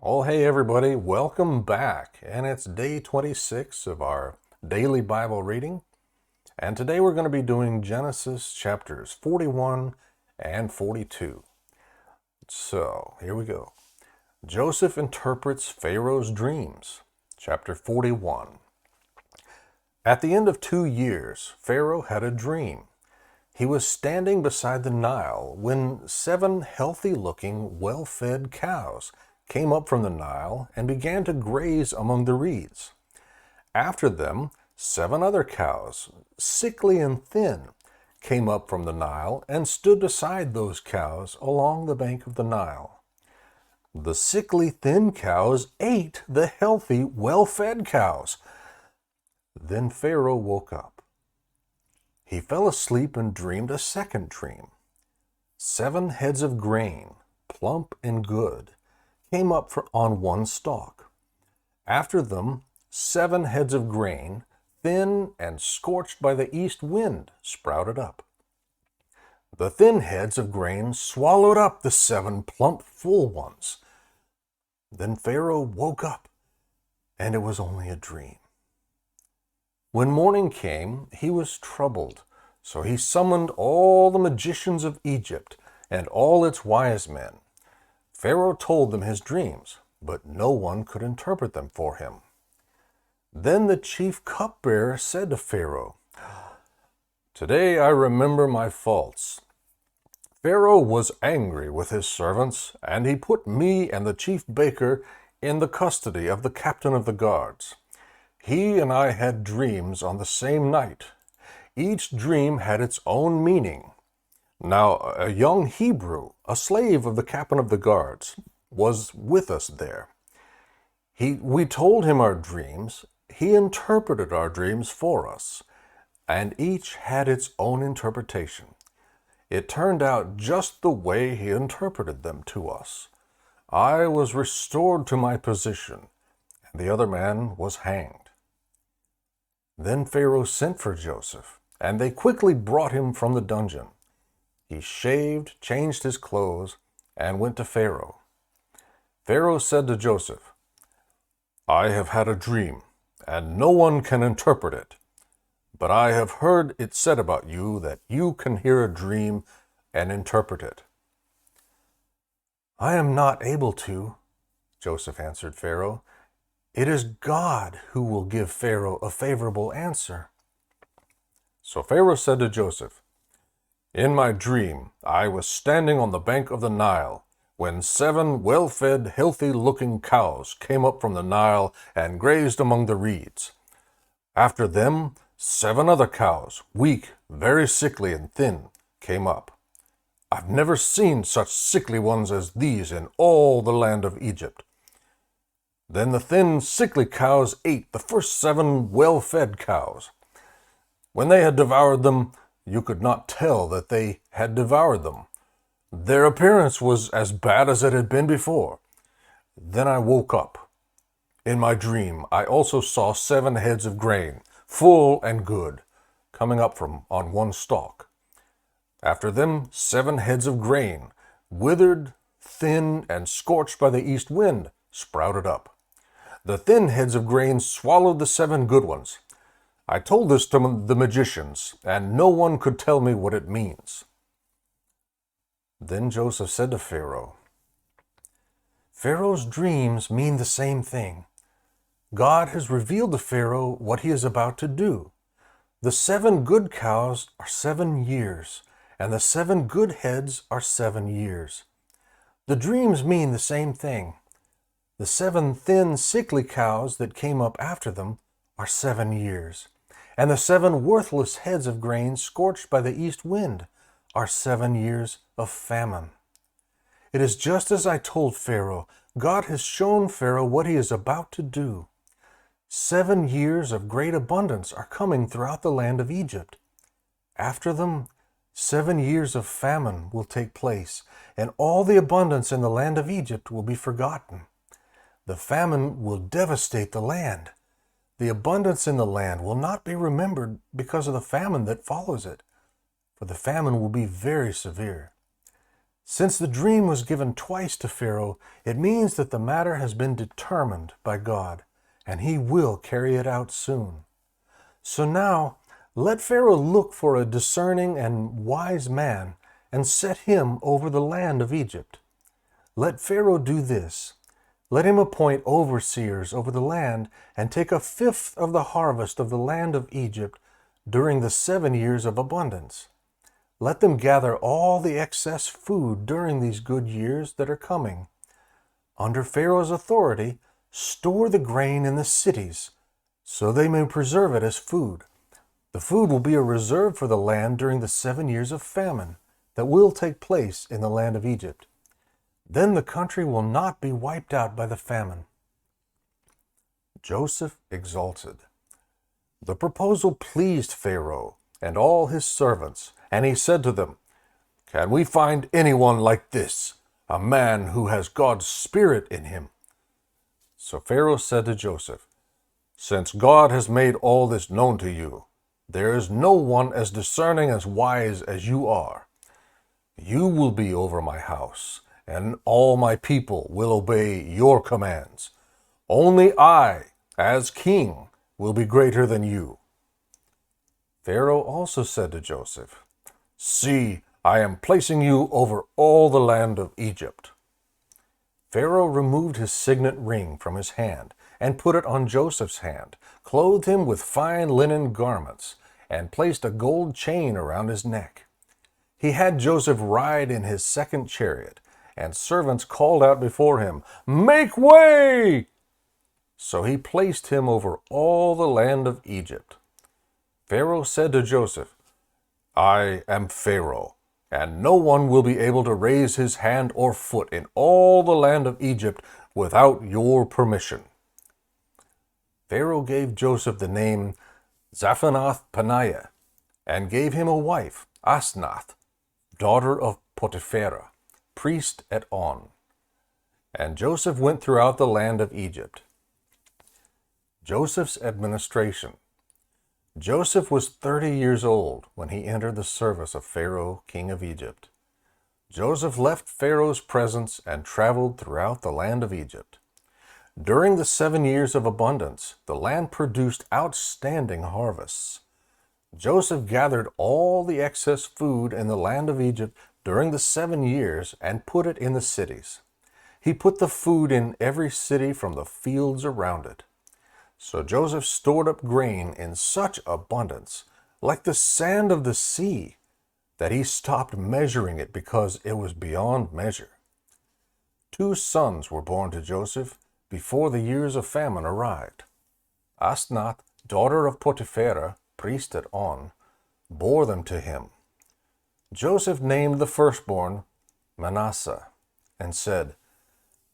Oh, hey everybody, welcome back. And it's day 26 of our daily Bible reading. And today we're going to be doing Genesis chapters 41 and 42. So, here we go. Joseph interprets Pharaoh's dreams. Chapter 41. At the end of 2 years, Pharaoh had a dream. He was standing beside the Nile when 7 healthy-looking, well-fed cows came up from the Nile and began to graze among the reeds. After them, 7 other cows, sickly and thin, came up from the Nile and stood beside those cows along the bank of the Nile. The sickly, thin cows ate the healthy, well-fed cows. Then Pharaoh woke up. He fell asleep and dreamed a second dream. 7 heads of grain, plump and good, came up on one stalk. After them, 7 heads of grain, thin and scorched by the east wind, sprouted up. The thin heads of grain swallowed up the 7 plump, full ones. Then Pharaoh woke up, and it was only a dream. When morning came, he was troubled, so he summoned all the magicians of Egypt and all its wise men. Pharaoh told them his dreams, but no one could interpret them for him. Then the chief cupbearer said to Pharaoh, "Today I remember my faults. Pharaoh was angry with his servants, and he put me and the chief baker in the custody of the captain of the guards. He and I had dreams on the same night. Each dream had its own meaning. Now, a young Hebrew, a slave of the captain of the guards, was with us there. We told him our dreams. He interpreted our dreams for us, and each had its own interpretation. It turned out just the way he interpreted them to us. I was restored to my position, and the other man was hanged." Then Pharaoh sent for Joseph, and they quickly brought him from the dungeon. He shaved, changed his clothes, and went to Pharaoh. Pharaoh said to Joseph, "I have had a dream, and no one can interpret it. But I have heard it said about you that you can hear a dream and interpret it." "I am not able to," Joseph answered Pharaoh. "It is God who will give Pharaoh a favorable answer." So Pharaoh said to Joseph, "In my dream, I was standing on the bank of the Nile when 7 well-fed, healthy-looking cows came up from the Nile and grazed among the reeds. After them, 7 other cows, weak, very sickly and thin, came up. I've never seen such sickly ones as these in all the land of Egypt. Then the thin, sickly cows ate the first 7 well-fed cows. When they had devoured them, you could not tell that they had devoured them. Their appearance was as bad as it had been before. Then I woke up. In my dream, I also saw 7 heads of grain, full and good, coming up from on one stalk. After them, 7 heads of grain, withered, thin, and scorched by the east wind, sprouted up. The thin heads of grain swallowed the 7 good ones. I told this to the magicians, and no one could tell me what it means." Then Joseph said to Pharaoh, "Pharaoh's dreams mean the same thing. God has revealed to Pharaoh what he is about to do. The 7 good cows are 7 years, and the 7 good heads are 7 years. The dreams mean the same thing. The 7 thin, sickly cows that came up after them are 7 years. And the 7 worthless heads of grain scorched by the east wind are 7 years of famine. It is just as I told Pharaoh. God has shown Pharaoh what he is about to do. 7 years of great abundance are coming throughout the land of Egypt. After them, 7 years of famine will take place, and all the abundance in the land of Egypt will be forgotten. The famine will devastate the land. The abundance in the land will not be remembered because of the famine that follows it, for the famine will be very severe. Since the dream was given twice to Pharaoh, it means that the matter has been determined by God, and he will carry it out soon. So now, let Pharaoh look for a discerning and wise man and set him over the land of Egypt. Let Pharaoh do this. Let him appoint overseers over the land and take a fifth of the harvest of the land of Egypt during the 7 years of abundance. Let them gather all the excess food during these good years that are coming. Under Pharaoh's authority, store the grain in the cities, so they may preserve it as food. The food will be a reserve for the land during the 7 years of famine that will take place in the land of Egypt. Then the country will not be wiped out by the famine. Joseph exulted. The proposal pleased Pharaoh and all his servants, and he said to them, "Can we find anyone like this, a man who has God's Spirit in him?" So Pharaoh said to Joseph, "Since God has made all this known to you, there is no one as discerning as wise as you are. You will be over my house, and all my people will obey your commands. Only I, as king, will be greater than you." Pharaoh also said to Joseph, "See, I am placing you over all the land of Egypt." Pharaoh removed his signet ring from his hand and put it on Joseph's hand, clothed him with fine linen garments, and placed a gold chain around his neck. He had Joseph ride in his second chariot, and servants called out before him, "Make way!" So he placed him over all the land of Egypt. Pharaoh said to Joseph, "I am Pharaoh, and no one will be able to raise his hand or foot in all the land of Egypt without your permission." Pharaoh gave Joseph the name Zaphanath-Paneah, and gave him a wife, Asnath, daughter of Potiphera, priest at On. And Joseph went throughout the land of Egypt. Joseph's administration. Joseph was 30 years old when he entered the service of Pharaoh, king of Egypt. Joseph left Pharaoh's presence and traveled throughout the land of Egypt. During the 7 years of abundance, the land produced outstanding harvests. Joseph gathered all the excess food in the land of Egypt during the 7 years and put it in the cities. He put the food in every city from the fields around it. So Joseph stored up grain in such abundance, like the sand of the sea, that he stopped measuring it because it was beyond measure. 2 sons were born to Joseph before the years of famine arrived. Asnath, daughter of Potiphera, priest at On, bore them to him. Joseph named the firstborn Manasseh and said,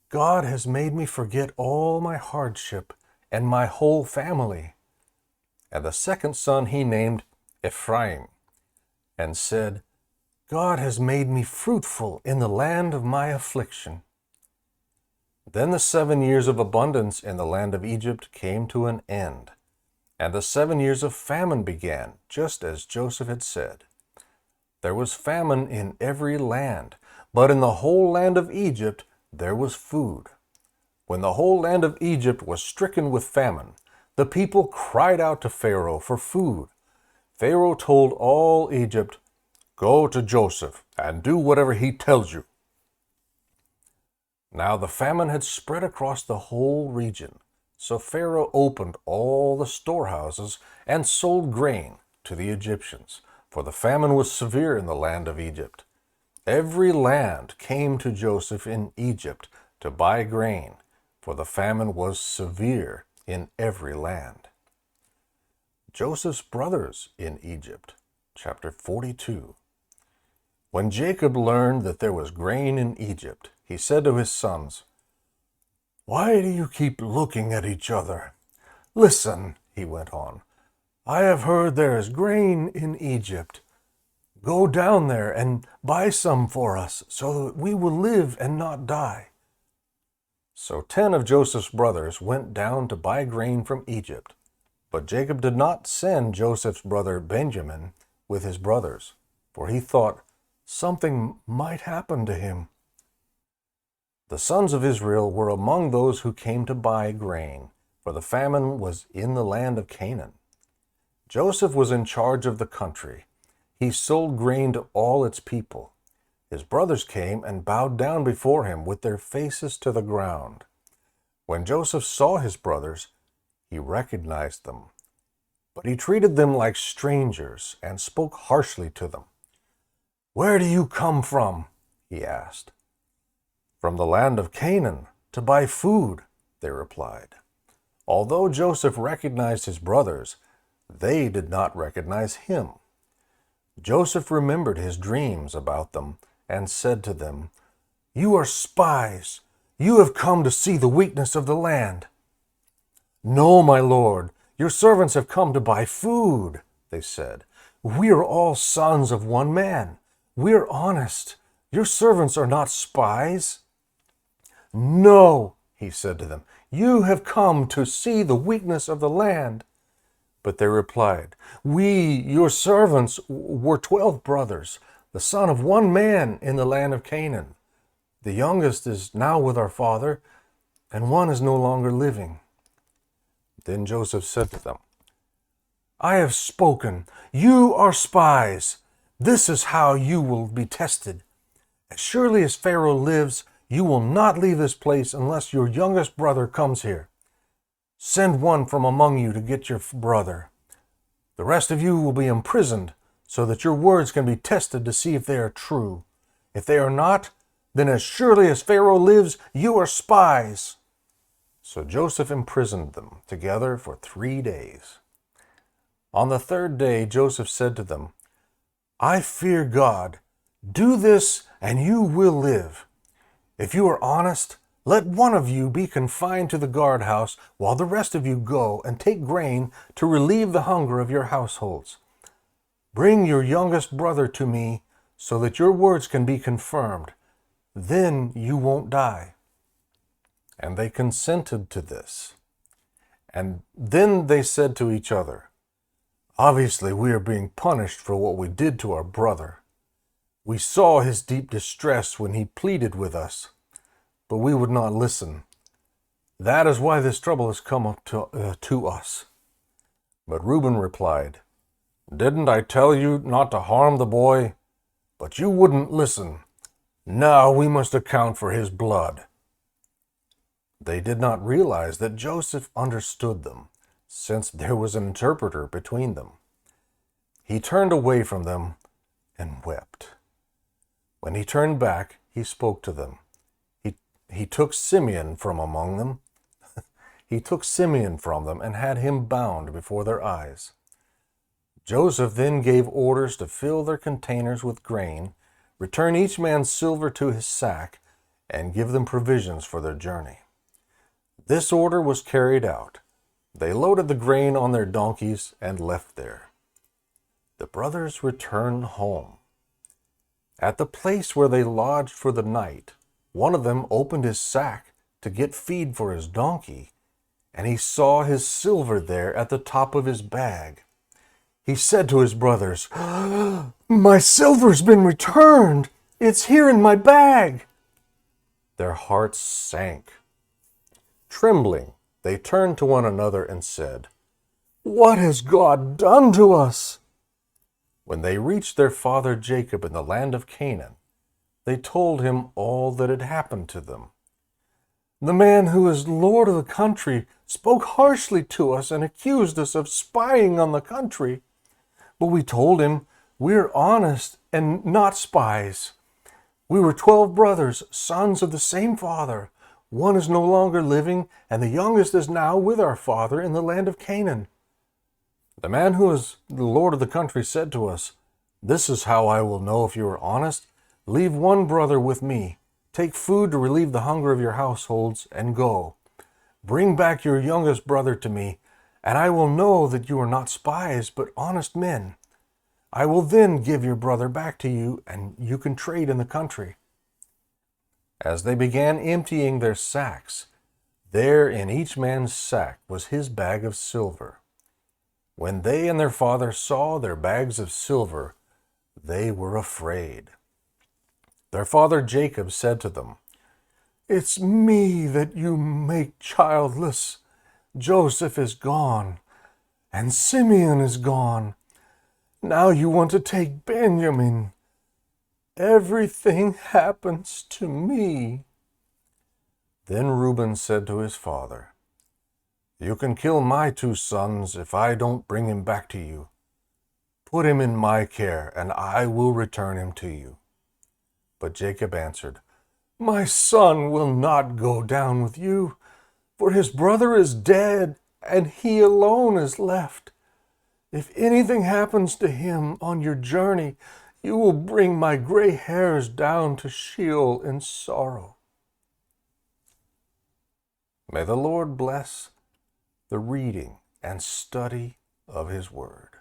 "God has made me forget all my hardship and my whole family." And the second son he named Ephraim, and said, "God has made me fruitful in the land of my affliction." Then the 7 years of abundance in the land of Egypt came to an end, and the 7 years of famine began, just as Joseph had said. There was famine in every land, but in the whole land of Egypt there was food. When the whole land of Egypt was stricken with famine, the people cried out to Pharaoh for food. Pharaoh told all Egypt, "Go to Joseph and do whatever he tells you." Now the famine had spread across the whole region, so Pharaoh opened all the storehouses and sold grain to the Egyptians, for the famine was severe in the land of Egypt. Every land came to Joseph in Egypt to buy grain, for the famine was severe in every land. Joseph's brothers in Egypt, chapter 42. When Jacob learned that there was grain in Egypt, he said to his sons, "Why do you keep looking at each other? Listen," he went on, "I have heard there is grain in Egypt. Go down there and buy some for us, so that we will live and not die." So 10 of Joseph's brothers went down to buy grain from Egypt. But Jacob did not send Joseph's brother Benjamin with his brothers, for he thought, Something might happen to him. The sons of Israel were among those who came to buy grain, for the famine was in the land of Canaan. Joseph was in charge of the country. He sold grain to all its people. His brothers came and bowed down before him with their faces to the ground. When Joseph saw his brothers, he recognized them. But he treated them like strangers and spoke harshly to them. "Where do you come from?" he asked. "From the land of Canaan, to buy food," they replied. Although Joseph recognized his brothers, they did not recognize him. Joseph remembered his dreams about them and said to them, "You are spies. You have come to see the weakness of the land." "No, my lord, your servants have come to buy food," they said. "We are all sons of one man. We are honest. Your servants are not spies." "No," he said to them, "you have come to see the weakness of the land." But they replied, "We, your servants, were 12 brothers, the son of one man in the land of Canaan. The youngest is now with our father, and one is no longer living." Then Joseph said to them, "I have spoken. You are spies. This is how you will be tested. As surely as Pharaoh lives, you will not leave this place unless your youngest brother comes here. Send one from among you to get your brother. The rest of you will be imprisoned, so that your words can be tested to see if they are true. If they are not, then as surely as Pharaoh lives, you are spies." So Joseph imprisoned them together for 3 days. On the 3rd day, Joseph said to them, "I fear God. Do this, and you will live. If you are honest, let one of you be confined to the guardhouse, while the rest of you go and take grain to relieve the hunger of your households. Bring your youngest brother to me, so that your words can be confirmed. Then you won't die." And they consented to this. And then they said to each other, "Obviously we are being punished for what we did to our brother. We saw his deep distress when he pleaded with us, but we would not listen. That is why this trouble has come up to us." But Reuben replied, "Didn't I tell you not to harm the boy? But you wouldn't listen. Now we must account for his blood." They did not realize that Joseph understood them, since there was an interpreter between them. He turned away from them and wept. When he turned back, he spoke to them. He took Simeon from among them. He took Simeon from them and had him bound before their eyes. Joseph then gave orders to fill their containers with grain, return each man's silver to his sack, and give them provisions for their journey. This order was carried out. They loaded the grain on their donkeys and left there. The brothers returned home. At the place where they lodged for the night, one of them opened his sack to get feed for his donkey, and he saw his silver there at the top of his bag. He said to his brothers, "My silver's been returned. It's here in my bag." Their hearts sank. Trembling, they turned to one another and said, "What has God done to us?" When they reached their father Jacob in the land of Canaan, they told him all that had happened to them. "The man who is lord of the country spoke harshly to us and accused us of spying on the country. But we told him, 'We're honest and not spies. We were 12 brothers, sons of the same father. One is no longer living, and the youngest is now with our father in the land of Canaan.' The man who is the lord of the country said to us, 'This is how I will know if you are honest. Leave one brother with me. Take food to relieve the hunger of your households, and go. Bring back your youngest brother to me, and I will know that you are not spies, but honest men. I will then give your brother back to you, and you can trade in the country.' As they began emptying their sacks, there in each man's sack was his bag of silver. When they and their father saw their bags of silver, they were afraid. Their father Jacob said to them, "It's me that you make childless. Joseph is gone, and Simeon is gone. Now you want to take Benjamin. Everything happens to me." Then Reuben said to his father, "You can kill my 2 sons if I don't bring him back to you. Put him in my care, and I will return him to you." But Jacob answered, "My son will not go down with you, for his brother is dead, and he alone is left. If anything happens to him on your journey, you will bring my gray hairs down to Sheol in sorrow." May the Lord bless the reading and study of his word.